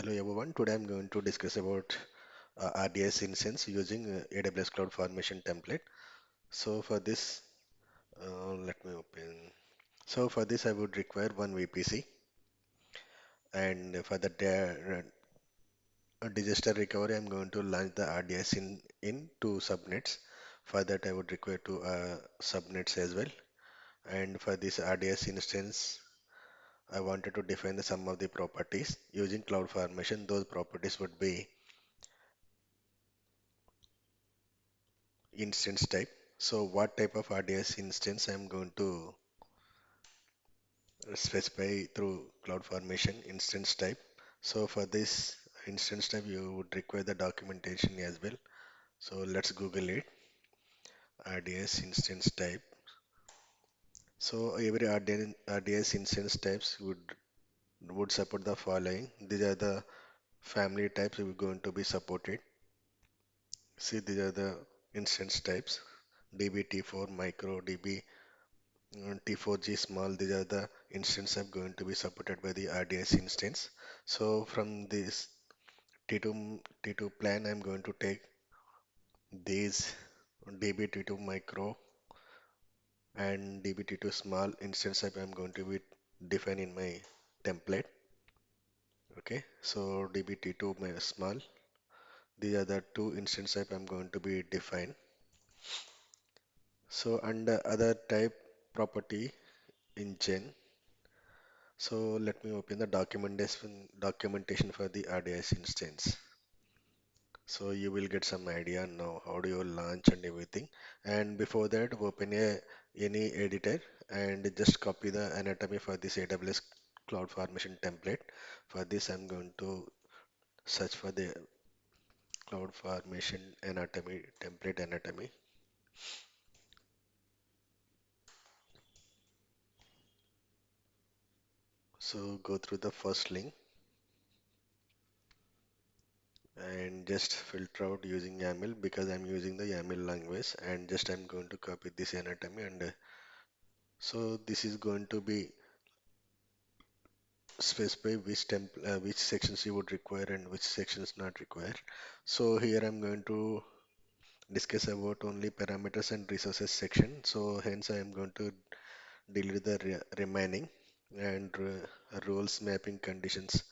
Hello everyone. Today I'm going to discuss about RDS instance using AWS CloudFormation template. So for this, let me open. So for this, I would require one VPC, and for the disaster recovery, I'm going to launch the RDS in two subnets. For that, I would require two subnets as well. And for this RDS instance, I wanted to define the some of the properties using CloudFormation. Those properties would be instance type. So what type of RDS instance I'm going to specify through CloudFormation instance type. So for this instance type, you would require the documentation as well. So let's Google it, RDS instance type. So every RDS instance types would support the following. These are the family types we're going to be supported. See, these are the instance types: DB, T4, micro, DB, T4G small. These are the instances are going to be supported by the RDS instance. So from this T2 plan, I'm going to take these DB T2 micro and DB T2 small instance type I'm going to be define in my template. Okay, so DB T2 small. These are the two instance type I'm going to be define. So under other type property in Gen. So let me open the documentation for the RDS instance. So you will get some idea now how do you launch and everything. And before that, open any editor and just copy the anatomy for this AWS CloudFormation template. For this, I'm going to search for the CloudFormation anatomy template anatomy. So go through the first link and just filter out using YAML because I'm using the YAML language, and just I'm going to copy this anatomy, and so this is going to be specify which sections you would require and which sections not require. So here I'm going to discuss about only parameters and resources section. So hence I am going to delete the remaining, and roles, mapping, conditions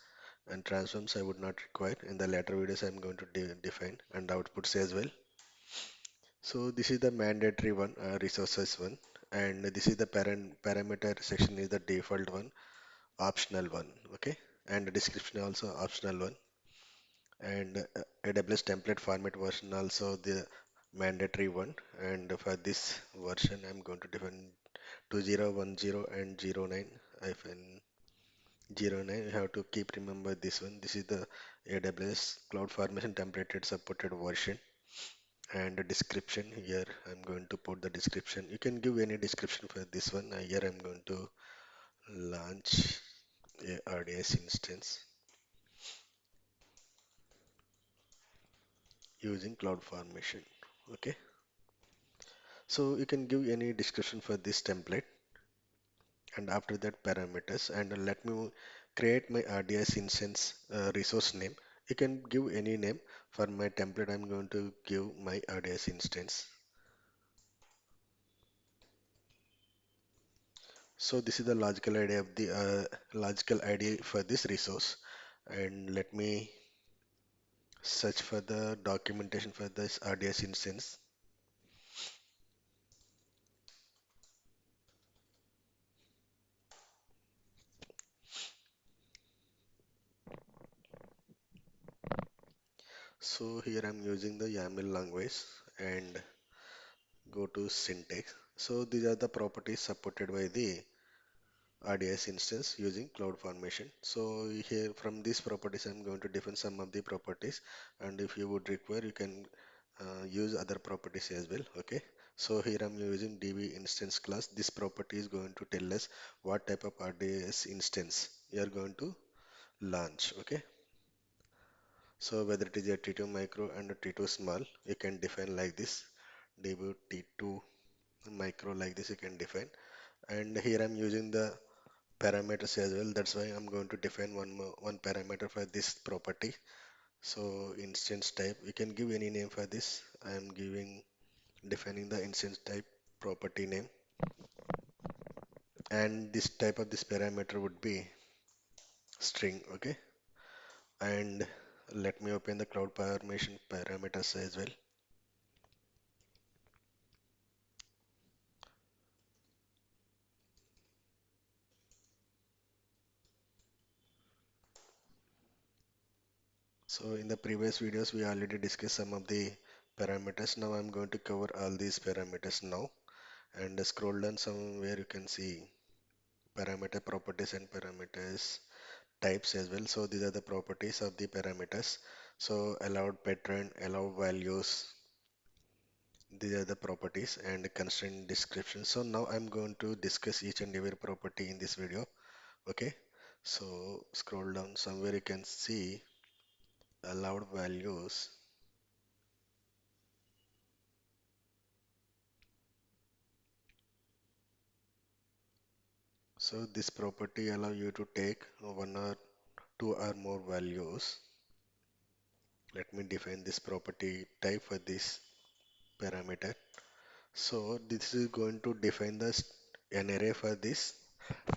and transforms I would not require. In the later videos I'm going to define, and outputs as well. So this is the mandatory one, resources one, and this is the parameter section is the default one, optional one. Okay, and the description also optional one, and AWS template format version also the mandatory one. And for this version, I'm going to define 2010 and 09 hyphen 09. You have to keep remember this one. This is the AWS CloudFormation templated supported version. And the description here, I'm going to put the description. You can give any description for this one. Here I'm going to launch a RDS instance using CloudFormation. Okay, so you can give any description for this template, and after that parameters, and let me create my RDS instance resource name. You can give any name. For my template, I'm going to give my RDS instance. So this is the logical ID of the logical ID for this resource, and let me search for the documentation for this RDS instance. So here I'm using the YAML language and go to syntax. So these are the properties supported by the RDS instance using CloudFormation. So here from these properties, I'm going to define some of the properties, and if you would require, you can use other properties as well. Okay. So here I'm using DB instance class. This property is going to tell us what type of RDS instance you are going to launch. Okay. So whether it is a T2 micro and a T2 small, you can define like this. DB T2 micro like this you can define. And here I'm using the parameters as well. That's why I'm going to define one parameter for this property. So instance type, you can give any name for this. I am defining the instance type property name, and this type of this parameter would be string. Okay, and let me open the CloudFormation parameters as well. So in the previous videos, we already discussed some of the parameters. Now I'm going to cover all these parameters now, and scroll down somewhere you can see parameter properties and parameters types as well. So these are the properties of the parameters. So allowed pattern, allowed values, these are the properties and constraint description. So now I'm going to discuss each and every property in this video. Okay, so scroll down somewhere you can see allowed values. So this property allow you to take one or two or more values. Let me define this property type for this parameter. So this is going to define an array for this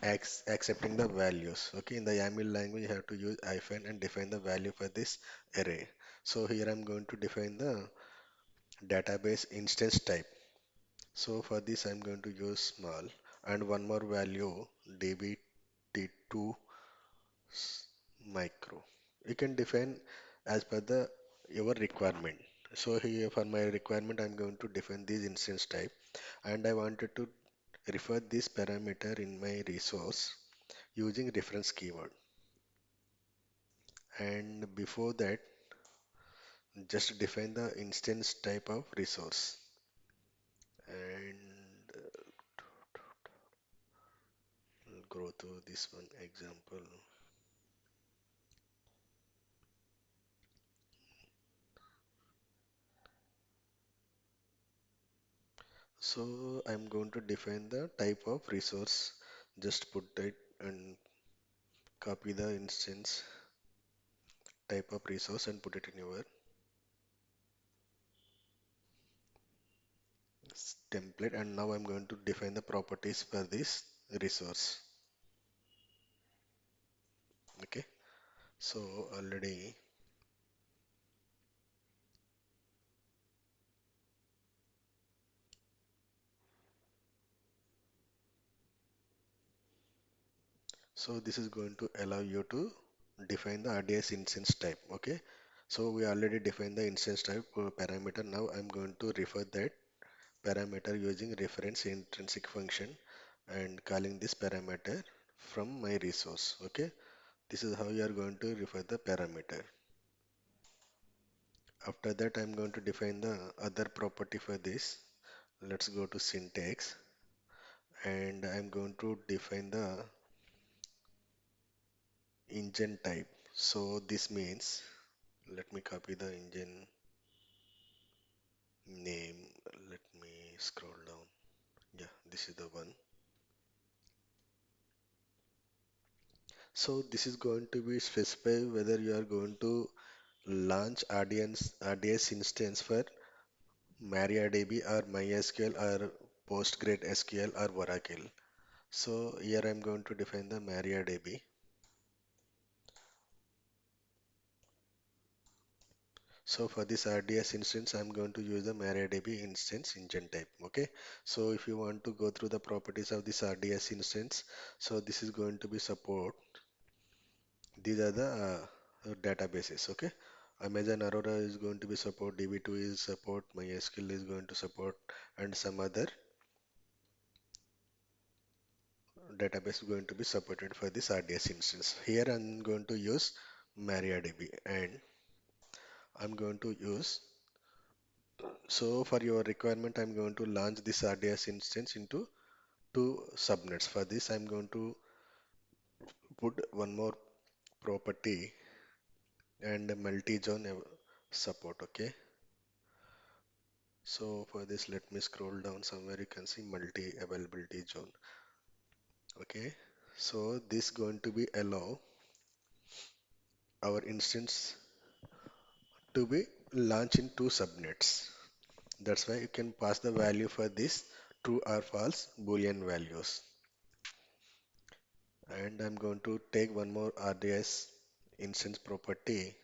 accepting the values. Okay, in the YAML language, you have to use hyphen and define the value for this array. So here I'm going to define the database instance type. So for this, I'm going to use small and one more value dbt2 micro. You can define as per the your requirement. So here for my requirement, I'm going to define this instance type, and I wanted to refer this parameter in my resource using reference keyword. And before that, just define the instance type of resource. And I'll go through this one example. So I'm going to define the type of resource. Just put it and copy the instance type of resource and put it in your template. And now I'm going to define the properties for this resource. Okay. So already, so this is going to allow you to define the RDS instance type. Okay. So we already defined the instance type parameter. Now I'm going to refer that parameter using reference intrinsic function and calling this parameter from my resource. Okay, this is how you are going to refer the parameter. After that, I'm going to define the other property for this. Let's go to syntax, and I'm going to define the engine type. So this means, let me copy the engine name. Let me scroll down. Yeah, this is the one. So this is going to be specify whether you are going to launch RDS instance for MariaDB or MySQL or PostgreSQL or Oracle. So here I'm going to define the MariaDB. So for this RDS instance, I'm going to use the MariaDB instance engine type. Okay. So if you want to go through the properties of this RDS instance, so this is going to be support. These are the databases. Okay. Amazon Aurora is going to be support, DB2 is support, MySQL is going to support, and some other database is going to be supported for this RDS instance. Here I'm going to use MariaDB and I'm going to use, so for your requirement, I'm going to launch this RDS instance into two subnets. For this, I'm going to put one more property and multi-zone support. Okay. So for this, let me scroll down somewhere. You can see multi availability zone. Okay. So this going to be allow our instance to be launched in two subnets. That's why you can pass the value for this true or false boolean values. And I'm going to take one more RDS instance property.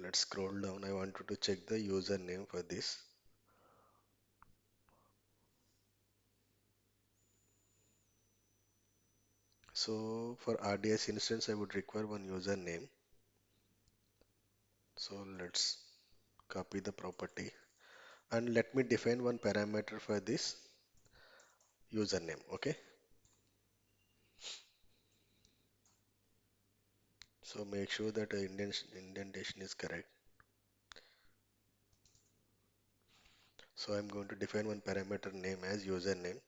Let's scroll down. I wanted to check the username for this. So for RDS instance, I would require one username. So let's copy the property and let me define one parameter for this username. Okay. So make sure that the indentation is correct. So I'm going to define one parameter name as username,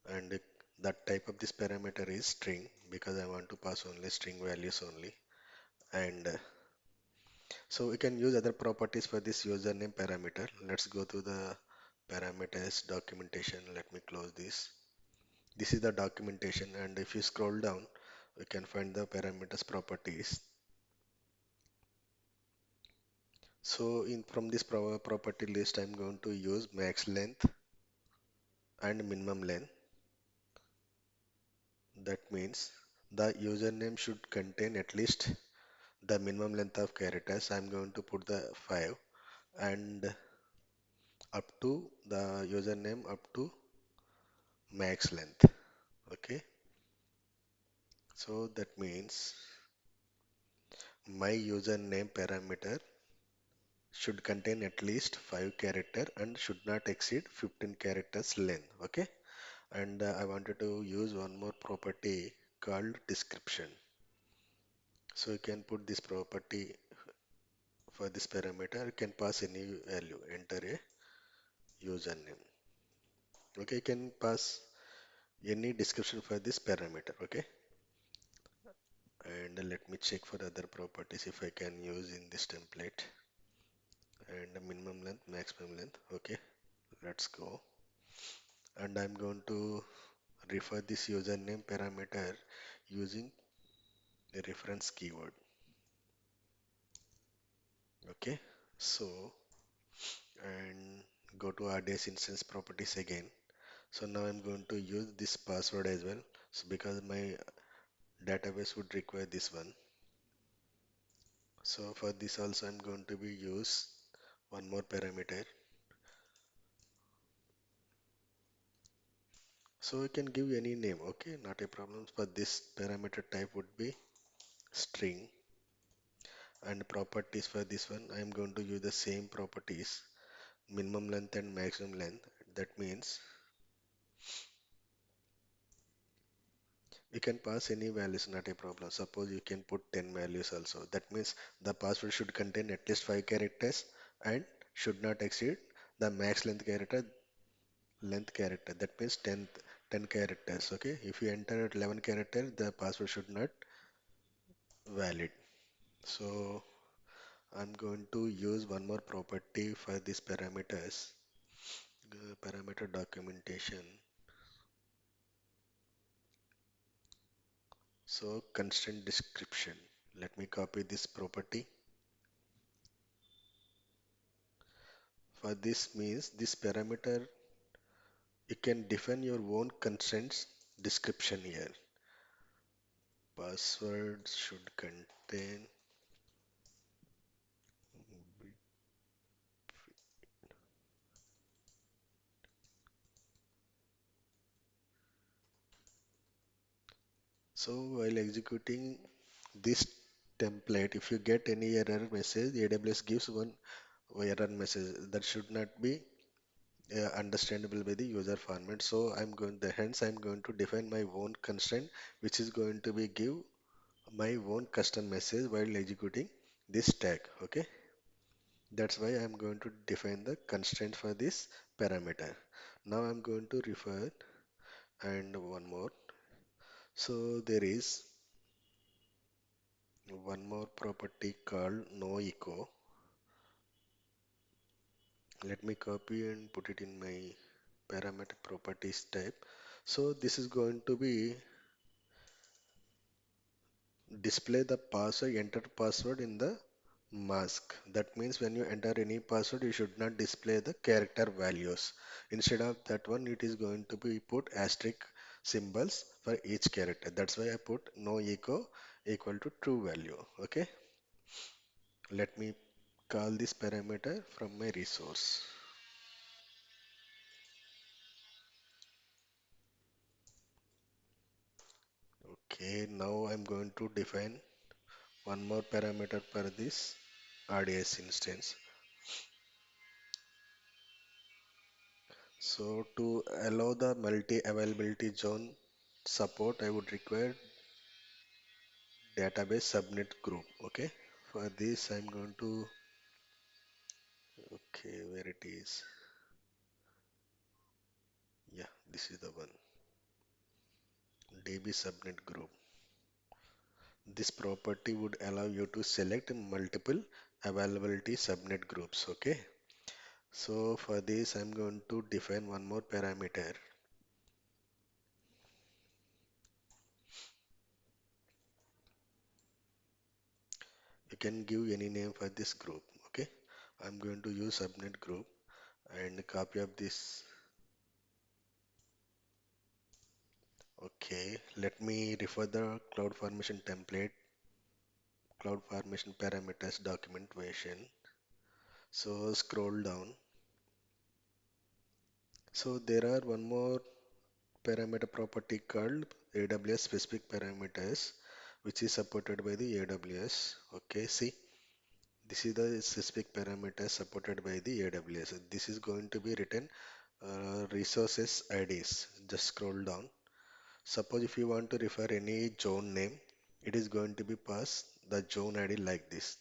and that type of this parameter is string because I want to pass only string values only. And so we can use other properties for this username parameter. Let's go to the parameters documentation. Let me close this. This is the documentation, and if you scroll down, we can find the parameters properties. So in from this property list, I'm going to use max length and minimum length. That means the username should contain at least the minimum length of characters. I'm going to put the 5 and up to the username up to max length. Okay, so that means my username parameter should contain at least 5 character and should not exceed 15 characters length. Okay, and I wanted to use one more property called description. So you can put this property for this parameter. You can pass any value, enter a username. Okay, you can pass any description for this parameter. Okay, and let me check for other properties if I can use in this template. And the minimum length, maximum length. Okay, let's go. And I'm going to refer this username parameter using the reference keyword. Okay, so and go to RDS instance properties again. So now I'm going to use this password as well. So because my database would require this one. So for this also I'm going to be use one more parameter. So you can give any name, okay, not a problem. But this parameter type would be string, and properties for this one I am going to use the same properties, minimum length and maximum length. That means you can pass any values, not a problem. Suppose you can put 10 values also. That means the password should contain at least 5 characters and should not exceed the max length character. That means 10 characters. Okay. If you enter 11 characters, the password should not valid. So I'm going to use one more property for these parameters. Parameter documentation. So constraint description. Let me copy this property. For this means this parameter, you can define your own constraints description here. Password should contain. So while executing this template, if you get any error message, AWS gives one error message that should not be understandable by the user format. So hence I'm going to define my own constraint, which is going to be give my own custom message while executing this tag. Okay, that's why I'm going to define the constraint for this parameter. Now I'm going to refer and one more. So there is one more property called no echo. Let me copy and put it in my parameter properties type. So this is going to be display the password, enter password in the mask. That means when you enter any password, you should not display the character values. Instead of that one, it is going to be put asterisk symbols for each character. That's why I put no echo equal to true value. Okay. Let me call this parameter from my resource. Okay. Now I'm going to define one more parameter for this RDS instance. So to allow the multi-availability zone support, I would require database subnet group. Okay. For this, I'm going to, okay, where it is. Yeah, this is the one. DB subnet group. This property would allow you to select multiple availability subnet groups. Okay. So for this, I'm going to define one more parameter. You can give any name for this group. Okay. I'm going to use subnet group and copy of this. Okay, let me refer the CloudFormation template, CloudFormation parameters documentation. So scroll down. So there are one more parameter property called AWS specific parameters, which is supported by the AWS. Okay, see, this is the specific parameter supported by the AWS. This is going to be written resources IDs. Just scroll down. Suppose if you want to refer any zone name, it is going to be passed the zone ID like this.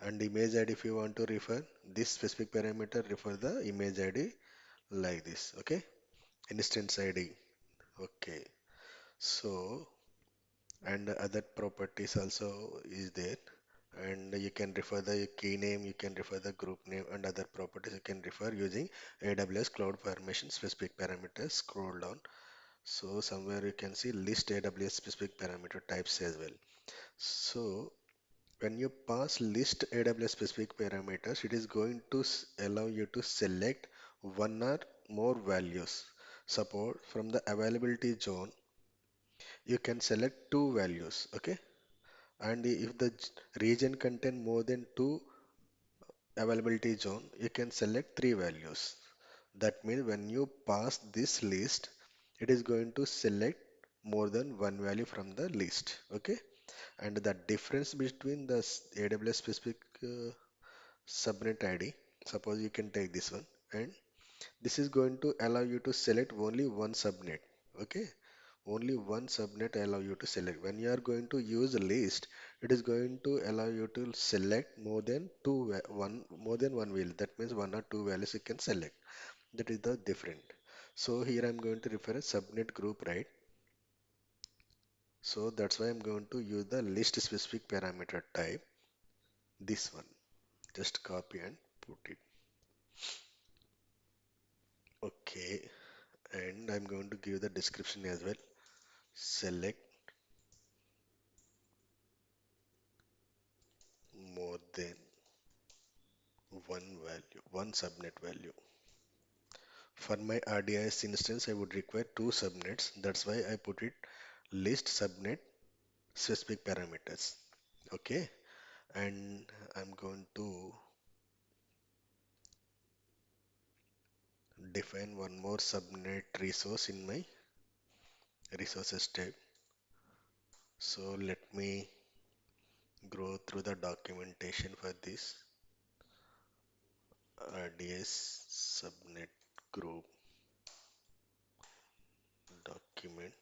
And image ID, if you want to refer this specific parameter, refer the image ID like this. Okay. Instance ID. Okay. So, and other properties also is there. And you can refer the key name, you can refer the group name, and other properties you can refer using AWS CloudFormation specific parameters. Scroll down. So somewhere you can see list AWS specific parameter types as well. So when you pass list AWS specific parameters, it is going to allow you to select one or more values. Suppose from the availability zone, you can select two values, okay? And if the region contain more than two availability zone, you can select three values. That means when you pass this list, it is going to select more than one value from the list, okay? And the difference between the AWS specific subnet ID, suppose you can take this one, and this is going to allow you to select only one subnet, okay? Only one subnet allow you to select. When you are going to use a list, it is going to allow you to select more than more than one value. That means one or two values you can select. That is the different. So here I'm going to refer a subnet group, right? So that's why I'm going to use the list specific parameter type, this one. Just copy and put it. Okay, and I'm going to give the description as well. Select more than one value, one subnet value. For my RDS instance, I would require two subnets. That's why I put it list subnet specific parameters. Okay, and I'm going to define one more subnet resource in my resources tab. So let me go through the documentation for this RDS subnet group document.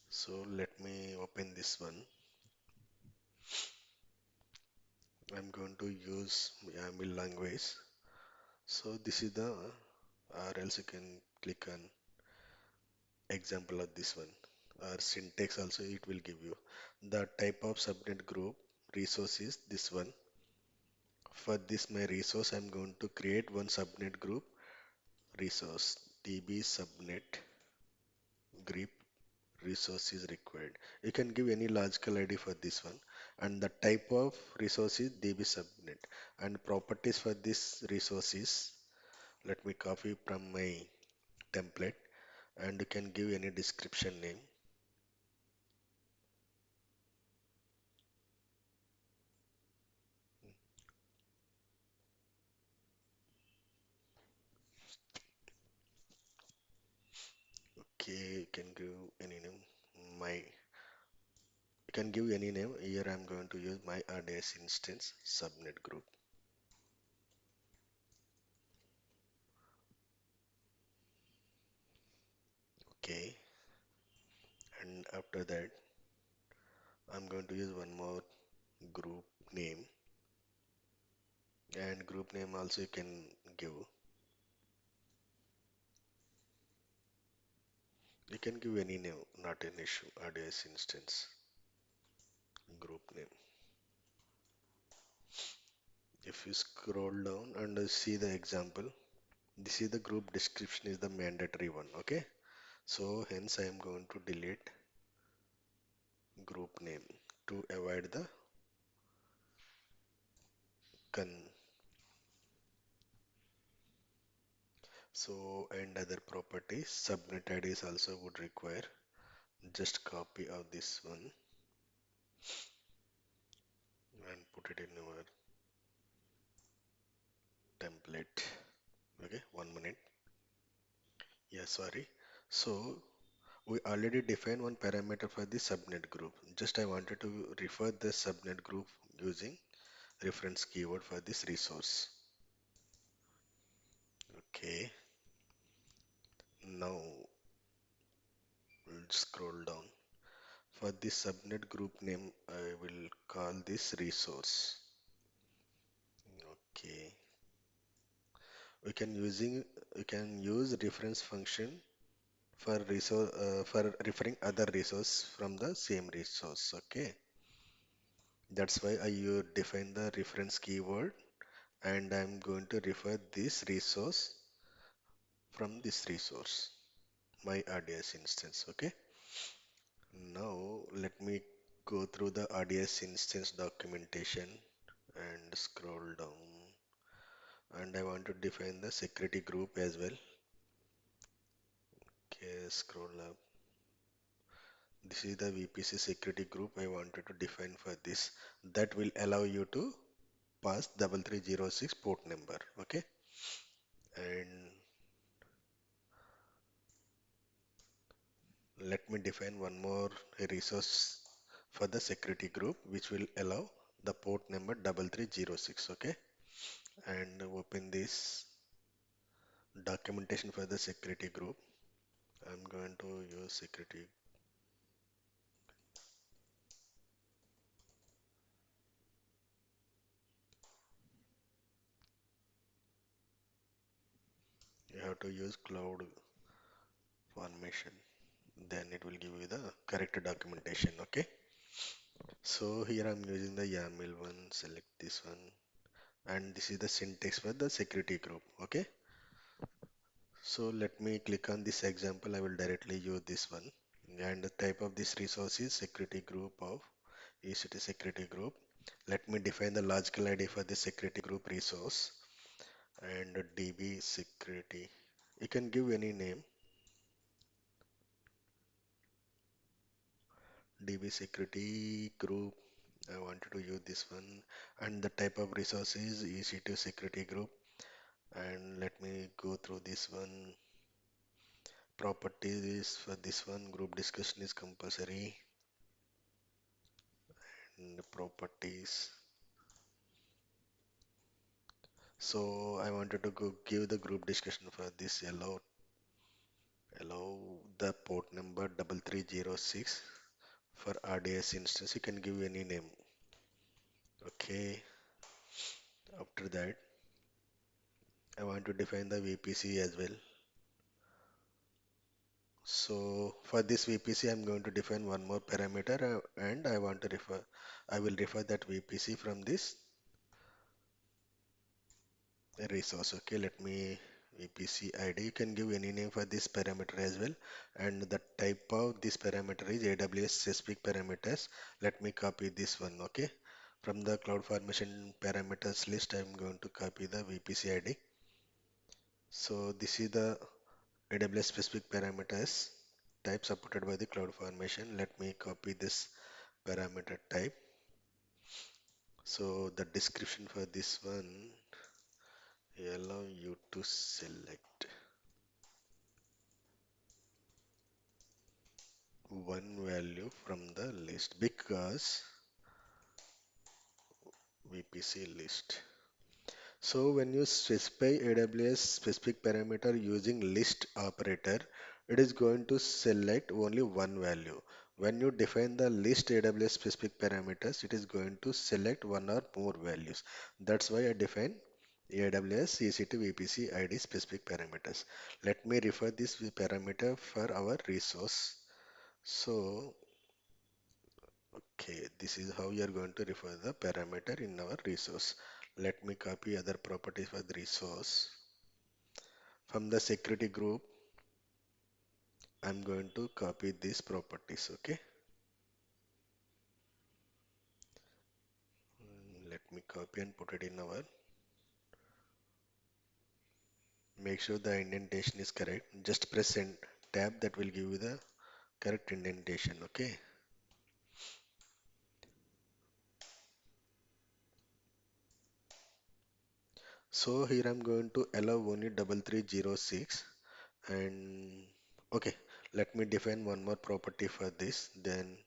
So let me open this one. I'm going to use YAML language. So this is the, or else you can click on example of this one. Or syntax also it will give you. The type of subnet group resource is this one. For this my resource, I'm going to create one subnet group resource db subnet group resource is required. You can give any logical ID for this one, and the type of resource is db subnet, and properties for this resource is, let me copy from my template, and you can give any description name. Okay, you can give any name. My You can give any name. Here I'm going to use my RDS instance subnet group. Okay, and after that, I'm going to use one more group name, and group name also you can give. You can give any name, not an issue. RDS instance group name. If you scroll down and see the example, this is the group description is the mandatory one. Okay, so hence I am going to delete group name to avoid the con. So, and other properties, subnet IDs also would require just copy of this one and put it in our template. Okay, 1 minute. Yeah, sorry. So we already defined one parameter for the subnet group. Just I wanted to refer the subnet group using reference keyword for this resource. Okay, now we'll scroll down. For this subnet group name, I will call this resource. Okay, we can using we can use reference function for resource for referring other resource from the same resource. Okay, that's why I define the reference keyword, and I'm going to refer this resource from this resource, my RDS instance. Okay, now let me go through the RDS instance documentation and scroll down, and I want to define the security group as well. Okay, scroll up. This is the VPC security group I wanted to define for this, that will allow you to pass 3306 port number. Okay, and let me define one more resource for the security group which will allow the port number 3306. Okay, and open this documentation for the security group. I'm going to use security. You have to use cloud formation, then it will give you the correct documentation. Okay, so here I'm using the YAML one, select this one, and this is the syntax for the security group. Okay, so let me click on this example. I will directly use this one, and the type of this resource is security group of ECT security group. Let me define the logical ID for the security group resource, and db security. You can give any name, db security group. I wanted to use this one, and the type of resource is EC2 security group. And let me go through this one. Properties for this one, group discussion is compulsory, and the properties. So I wanted to go give the group discussion for this. Allow the port number 3306 for RDS instance. You can give any name. Okay, after that I want to define the VPC as well. So for this VPC, I'm going to define one more parameter, and I will refer that VPC from this resource. Okay, let me VPC ID. You can give any name for this parameter as well. And the type of this parameter is AWS specific parameters. Let me copy this one. Okay, from the CloudFormation parameters list, I'm going to copy the VPC ID. So this is the AWS specific parameters type supported by the CloudFormation. Let me copy this parameter type. So the description for this one allow you to select one value from the list because VPC list. So when you specify AWS specific parameter using list operator, it is going to select only one value. When you define the list AWS specific parameters, it is going to select one or more values. That's why I define AWS EC2 VPC ID specific parameters. Let me refer this parameter for our resource. So, okay, this is how you are going to refer the parameter in our resource. Let me copy other properties for the resource. From the security group, I'm going to copy these properties, okay? Let me copy and put it in our, make sure the indentation is correct. Just press and tab, that will give you the correct indentation, okay? So here I'm going to allow only 3306 and okay, let me define one more property for this, then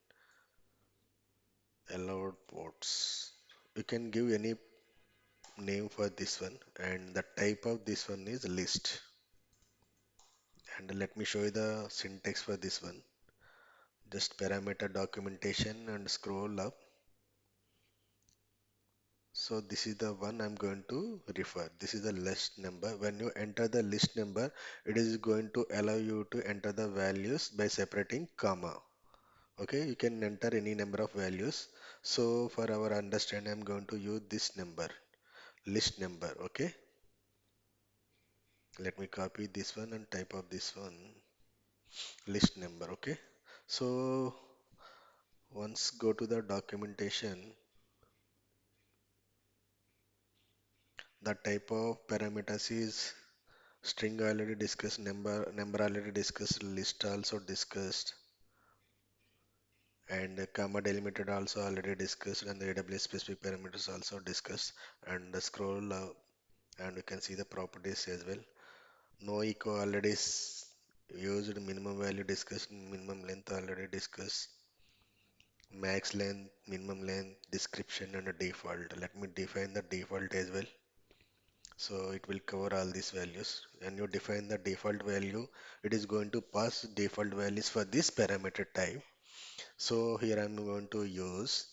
allowed ports. You can give any name for this one and the type of this one is list. And let me show you the syntax for this one. Just parameter documentation and scroll up. So this is the one I'm going to refer. This is the list number. When you enter the list number, it is going to allow you to enter the values by separating comma. Okay, you can enter any number of values. So for our understanding, I'm going to use this number, list number. Okay, let me copy this one and type of this one, list number. Okay, so once go to the documentation, the type of parameters is string already discussed, number already discussed, list also discussed, and comma delimited also already discussed, and the AWS specific parameters also discussed. And the scroll and you can see the properties as well. No echo already used, minimum value discussed, minimum length already discussed, max length, minimum length, description, and a default. Let me define the default as well. So it will cover all these values. And you define the default value, it is going to pass default values for this parameter type. So here I'm going to use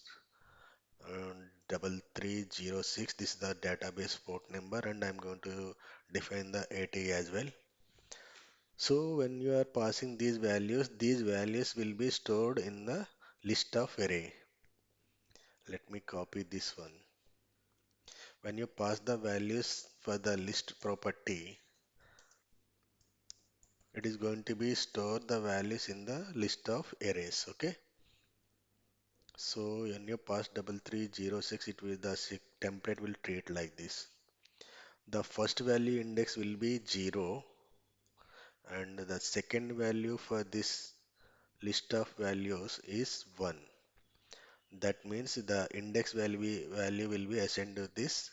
3306. This is the database port number, and I'm going to define the AT as well. So when you are passing these values will be stored in the list of array. Let me copy this one. When you pass the values for the list property, it is going to be store the values in the list of arrays. Okay, so when you pass 3306, it will, the template will treat like this. The first value index will be 0 and the second value for this list of values is 1. That means the index value will be assigned to this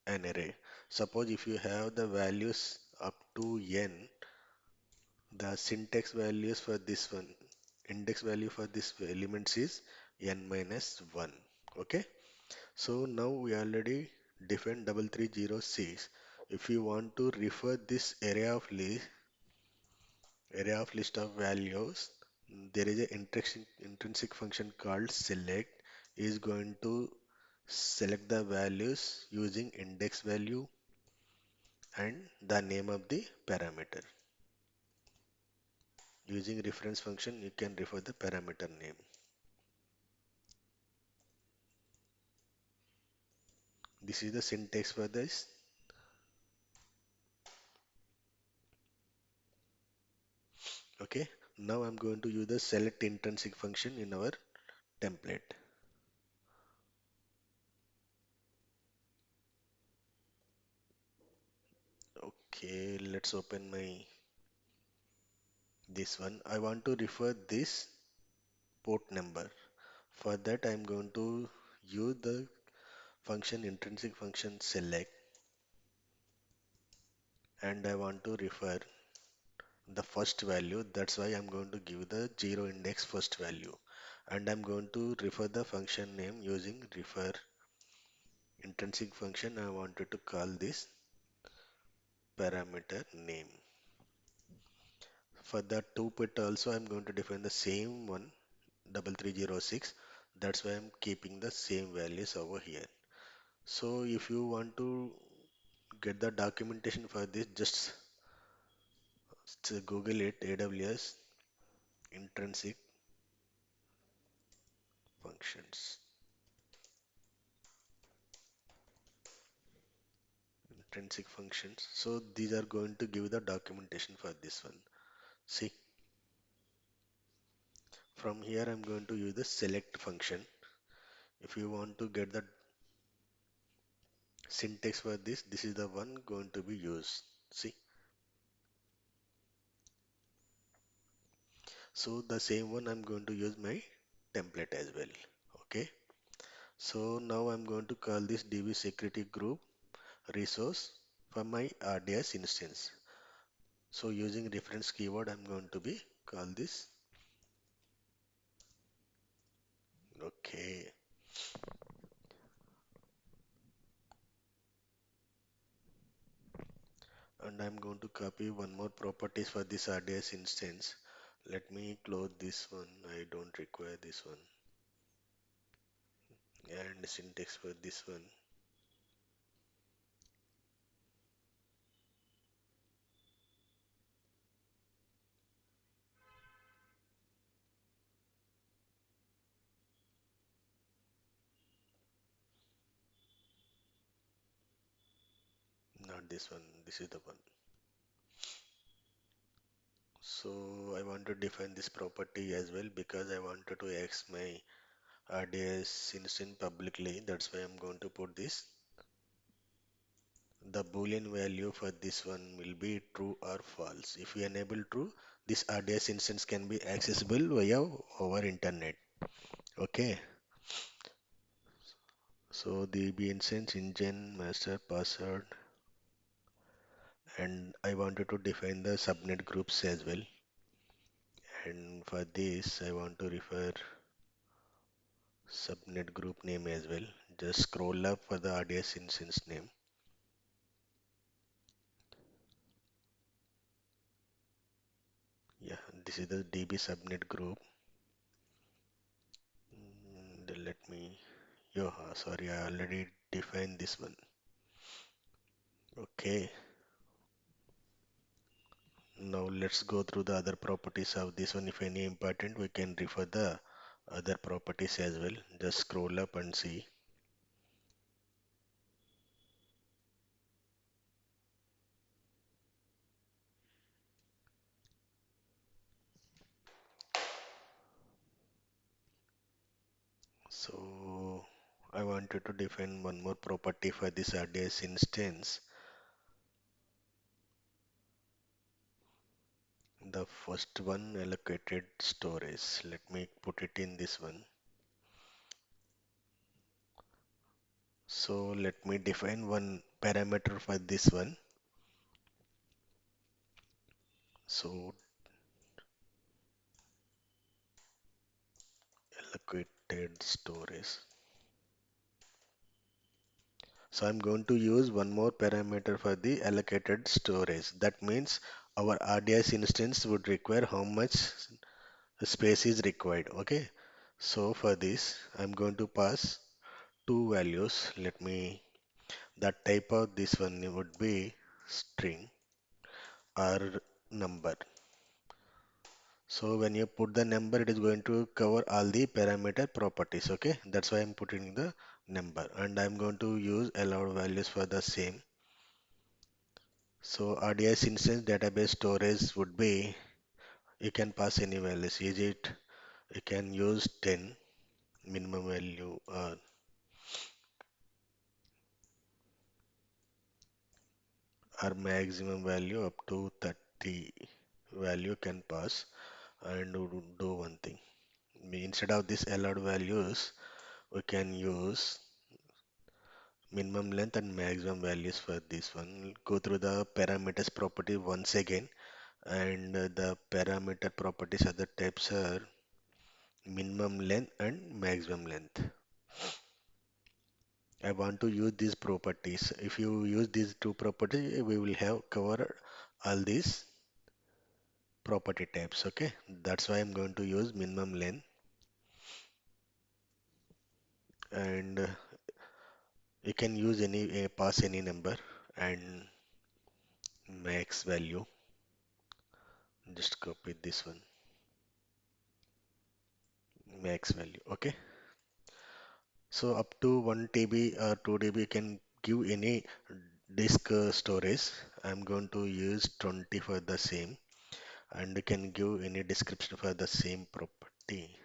an array. Suppose if you have the values up to n, the syntax values for this one, index value for this elements is n minus 1. Okay, so now we already defined 3306. If you want to refer this array of list of values, there is an intrinsic function called select, is going to select the values using index value and the name of the parameter. Using reference function, you can refer the parameter name. This is the syntax for this. Okay, now I'm going to use the select intrinsic function in our template. Okay, let's open my this one. I want to refer this port number. For that, I'm going to use the function intrinsic function select, and I want to refer the first value. That's why I'm going to give the 0 index first value, and I'm going to refer the function name using refer intrinsic function. I wanted to call this parameter name. For the two bit also, I'm going to define the same one 3306. That's why I'm keeping the same values over here. So if you want to get the documentation for this, just Google it, AWS intrinsic functions. Intrinsic functions. So these are going to give the documentation for this one. See, from here I'm going to use the select function. If you want to get the syntax for this is the one going to be used. See, so the same one I'm going to use my template as well. Okay. So now I'm going to call this DB security group resource for my RDS instance. So using reference keyword, I'm going to be call this. Okay. And I'm going to copy one more properties for this RDS instance. Let me close this one. I don't require this one. And syntax for this one. Not this one. This is the one. So I want to define this property as well because I wanted to access my RDS instance publicly. That's why I'm going to put this. The boolean value for this one will be true or false. If we enable true, this RDS instance can be accessible via over internet. Okay. So the B instance engine master password, and I wanted to define the subnet groups as well. And for this, I want to refer subnet group name as well. Just scroll up for the RDS instance name. Yeah, this is the DB subnet group. Let me, sorry, I already defined this one. Okay, now let's go through the other properties of this one. If any important, we can refer the other properties as well. Just scroll up and see. So I wanted to define one more property for this RDS instance. The first one, allocated storage. Let me put it in this one. So let me define one parameter for this one. So allocated storage. So I'm going to use one more parameter for the allocated storage. That means our RDS instance would require how much space is required. Okay. So for this, I'm going to pass two values. Let me, the type of this one would be string or number. So when you put the number, it is going to cover all the parameter properties. Okay. That's why I'm putting the number, and I'm going to use allowed values for the same. So RDS instance database storage would be You can pass any values. Is it you can use 10 minimum value or maximum value up to 30 value can pass and do one thing. Instead of this allowed values, we can use minimum length and maximum values for this one. Go through the parameters property once again, and the parameter properties other types are minimum length and maximum length. I want to use these properties. If you use these two properties, we will have covered all these property types. Okay, that's why I'm going to use minimum length, and you can use any pass any number and max value. Just copy this one, max value. Okay, so up to 1 TB or 2 TB can give any disk storage. I'm going to use 20 for the same, and you can give any description for the same property.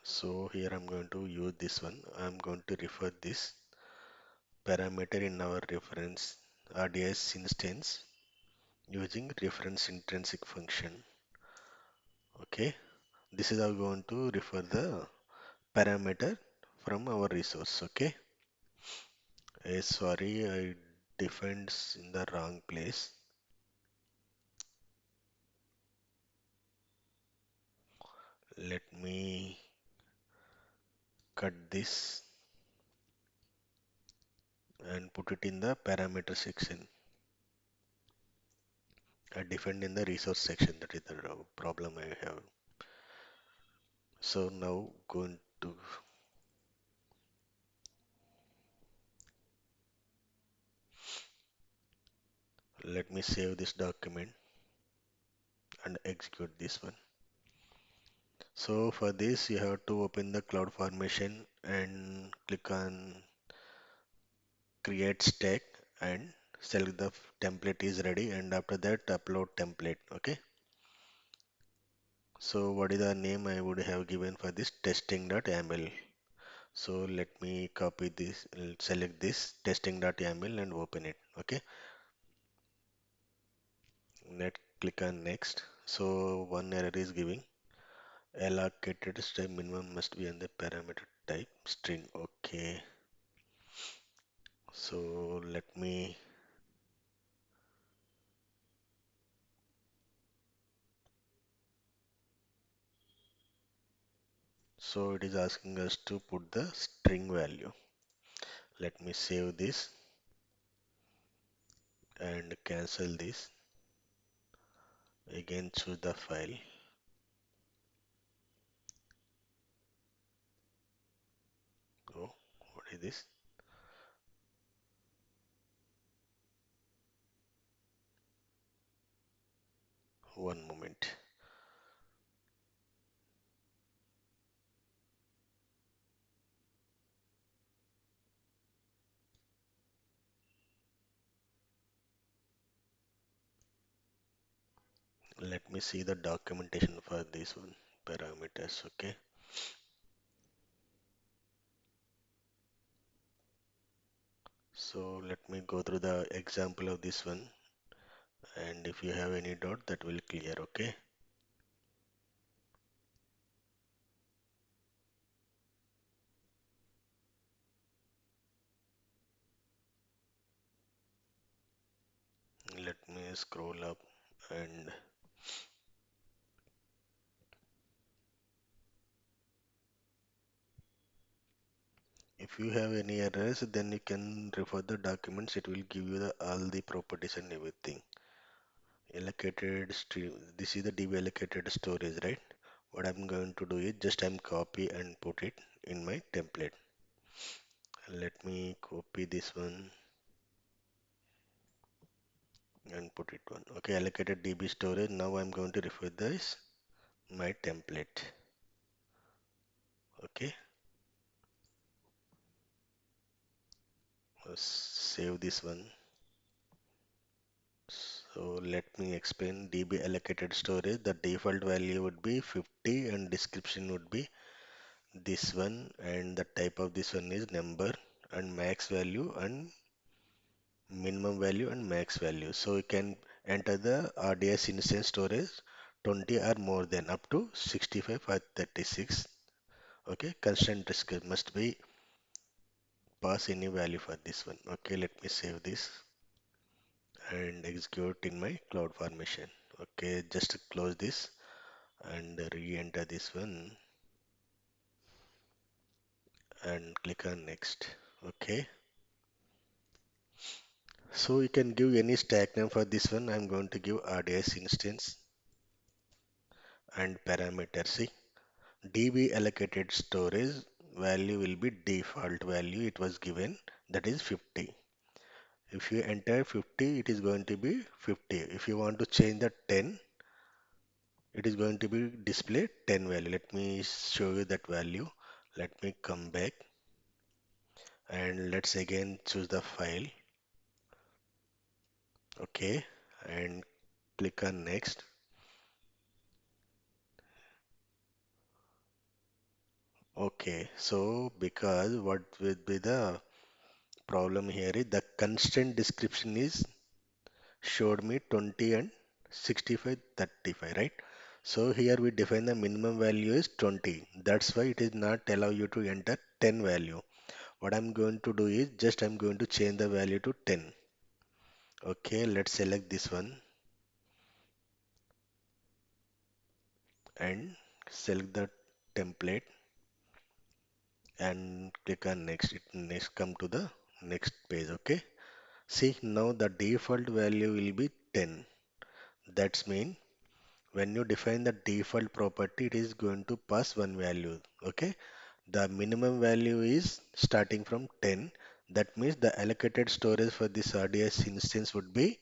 So here I'm going to use this one. I'm going to refer this parameter in our reference RDS instance using reference intrinsic function. Okay, this is how we're going to refer the parameter from our resource. Okay, sorry, I defined in the wrong place. Let me cut this and put it in the parameter section. I defined in the resource section. That is the problem I have. So now going to let me save this document and execute this one. So for this you have to open the CloudFormation and click on create stack and select the template is ready, and after that upload template. Okay, so what is the name I would have given for this testing.yaml. So let me copy this, select this testing.yaml and open it. Okay, click on next. So one error is giving allocated string minimum must be on the parameter type string. Okay, so let me, so it is asking us to put the string value. Let me save this and cancel this. Again choose the file. Oh, what is this? One moment. Let me see the documentation for this one. Parameters. Okay. So let me go through the example of this one, and if you have any doubt that will clear. Okay. Let me scroll up, and if you have any errors, then you can refer the documents. It will give you the all the properties and everything. Allocated stream. This is the DB allocated storage, right? What I'm going to do is just I'm copy and put it in my template. Let me copy this one and put it one. Okay, allocated DB storage. Now I'm going to refer this my template. Okay, save this one. So let me explain DB allocated storage. The default value would be 50 and description would be this one, and the type of this one is number, and max value and minimum value and max value. So you can enter the RDS instance storage 20 or more than up to 65 or 36. Okay, constant risk must be pass any value for this one. Okay, let me save this and execute in my CloudFormation. Okay, just close this and re-enter this one and click on next. Okay, so you can give any stack name for this one. I'm going to give RDS instance and parameter. See, DB allocated storage value will be default value it was given, that is 50. If you enter 50, it is going to be 50. If you want to change the 10, it is going to be display 10 value. Let me show you that value. Let me come back and let's again choose the file. Okay, and click on next. Okay, so because what will be the problem here is the constant description is showed me 20 and 65 35, right? So here we define the minimum value is 20. That's why it is not allow you to enter 10 value. What I'm going to do is just I'm going to change the value to 10. Okay, let's select this one and select the template and click on next. It next come to the next page. Okay, see now the default value will be 10. That's mean when you define the default property, it is going to pass one value. Okay, the minimum value is starting from 10. That means the allocated storage for this RDS instance would be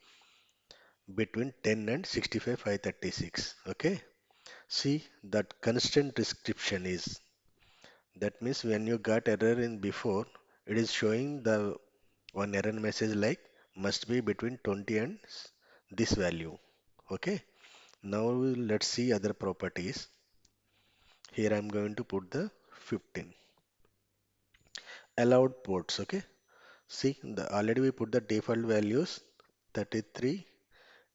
between 10 and 65 536. Okay, see that constant description is, that means when you got error in before, it is showing the one error message like must be between 20 and this value. Okay, now let's see other properties. Here I'm going to put the 15 allowed ports. Okay, see the already we put the default values 33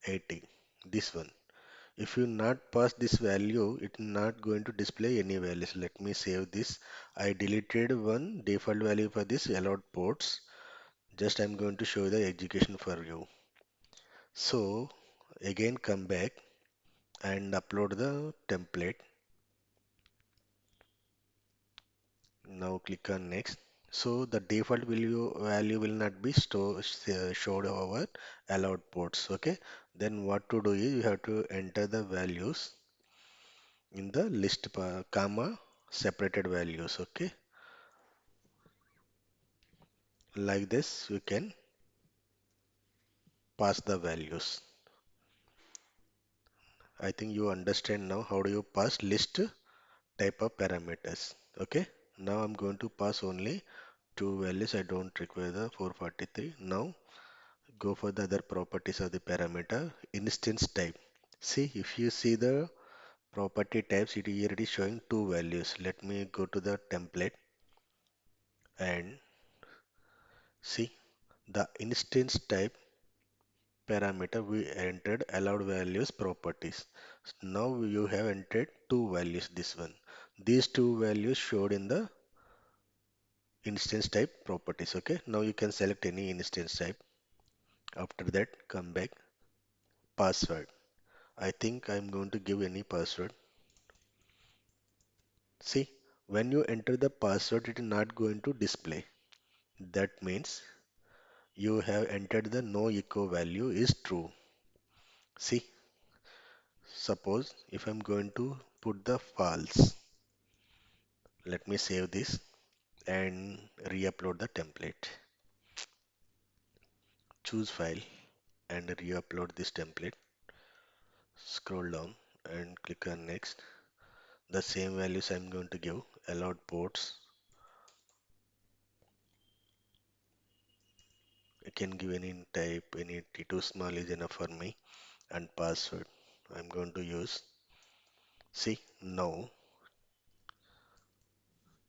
80, this one. If you not pass this value, it not going to display any values. Let me save this. I deleted one default value for this allowed ports. Just I'm going to show the execution for you. So again come back and upload the template. Now click on next. So the default value will not be showed over allowed ports. Okay. Then what to do is you have to enter the values in the list comma separated values. Okay. Like this you can pass the values. I think you understand now how do you pass list type of parameters. Okay. Now I'm going to pass only two values. I don't require the 443. Now go for the other properties of the parameter instance type. See if you see the property types, it here it is showing two values. Let me go to the template and see the instance type parameter we entered allowed values properties. Now you have entered two values, this one. These two values showed in the instance type properties. Okay, now you can select any instance type. After that come back, password. I think I'm going to give any password. See, when you enter the password, it is not going to display. That means you have entered the no echo value is true. See, suppose if I'm going to put the false, let me save this and re-upload the template. Choose file and re-upload this template. Scroll down and click on next. The same values I'm going to give. Allowed ports. I can give any type, any T2 small is enough for me, and password I'm going to use. See, now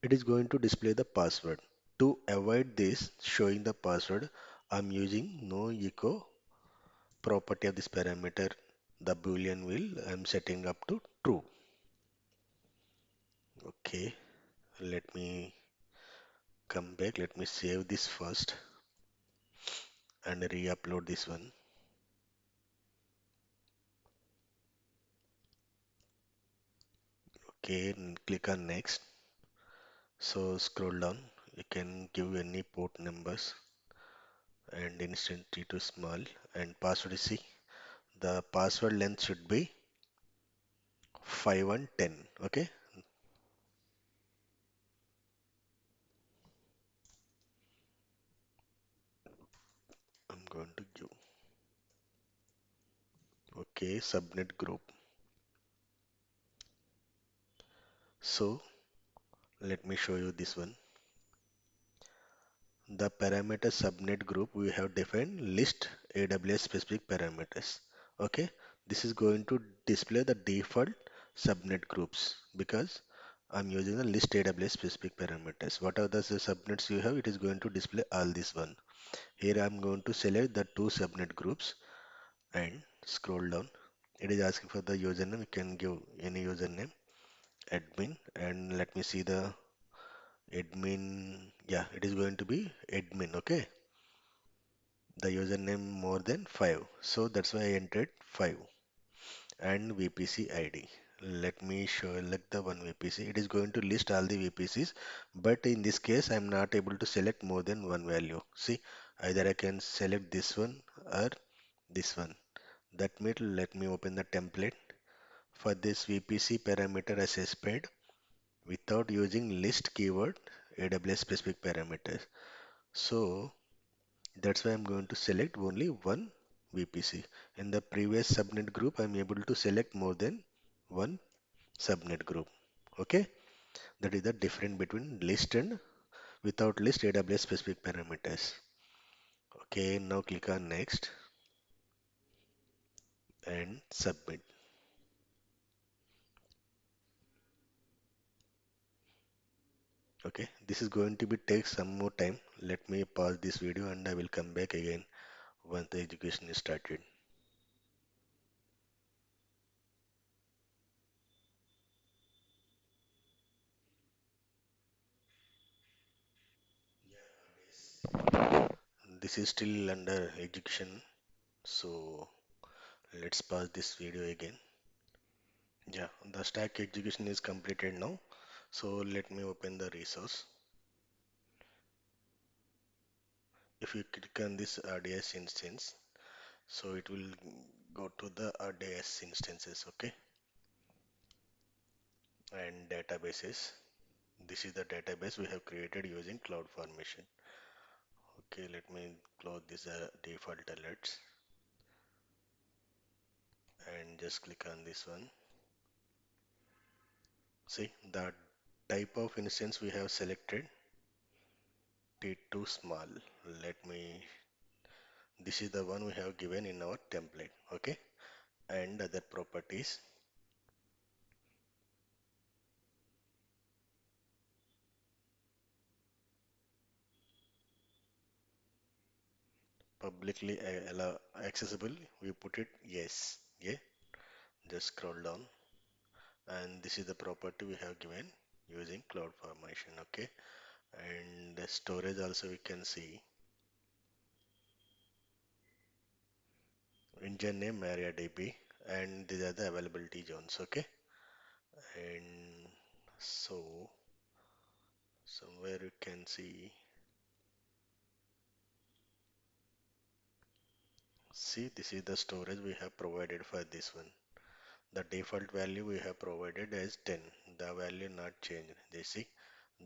it is going to display the password. To avoid this showing the password, I'm using no echo property of this parameter. The boolean will I'm setting up to true. Okay, let me come back. Let me save this first and re-upload this one. Okay, and click on next. So scroll down. You can give any port numbers and instant T2 small and password is C. The password length should be 5 and 10. Okay, I'm going to give. Okay, subnet group. So let me show you this one. The parameter subnet group we have defined list AWS specific parameters. Okay, this is going to display the default subnet groups because I'm using the list AWS specific parameters. What are the subnets you have? It is going to display all this one. Here I'm going to select the two subnet groups and scroll down. It is asking for the username. You can give any username, admin, and let me see the admin. Yeah, it is going to be admin. Okay, the username more than 5, so that's why I entered 5 and VPC ID. Let me show select the one VPC. It is going to list all the VPCs, but in this case I'm not able to select more than one value. See, either I can select this one or this one. That means let me open the template for this VPC parameter accessed without using list keyword AWS specific parameters. So that's why I'm going to select only one VPC. In the previous subnet group, I'm able to select more than one subnet group. Okay, that is the difference between list and without list AWS specific parameters. Okay, now click on next and submit. Okay, this is going to be take some more time. Let me pause this video and I will come back again once the education is started. This is still under execution, so let's pause this video again. Yeah, the stack execution is completed now. So let me open the resource. If you click on this RDS instance, so it will go to the RDS instances, okay? And databases. This is the database we have created using CloudFormation. Okay, let me close this default alerts and just click on this one. See, the type of instance we have selected T2 small. Let me, this is the one we have given in our template, okay? And other properties. Publicly accessible, we put it yes. Yeah, just scroll down and this is the property we have given using CloudFormation. Okay, and the storage also we can see engine name MariaDB, and these are the availability zones. Okay, and so somewhere you can see this is the storage we have provided for this one. The default value we have provided as 10. The value not changed. They see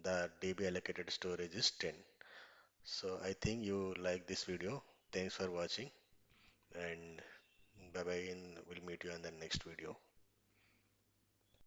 the DB allocated storage is 10. So I think you like this video. Thanks for watching and bye bye, and we'll meet you on the next video.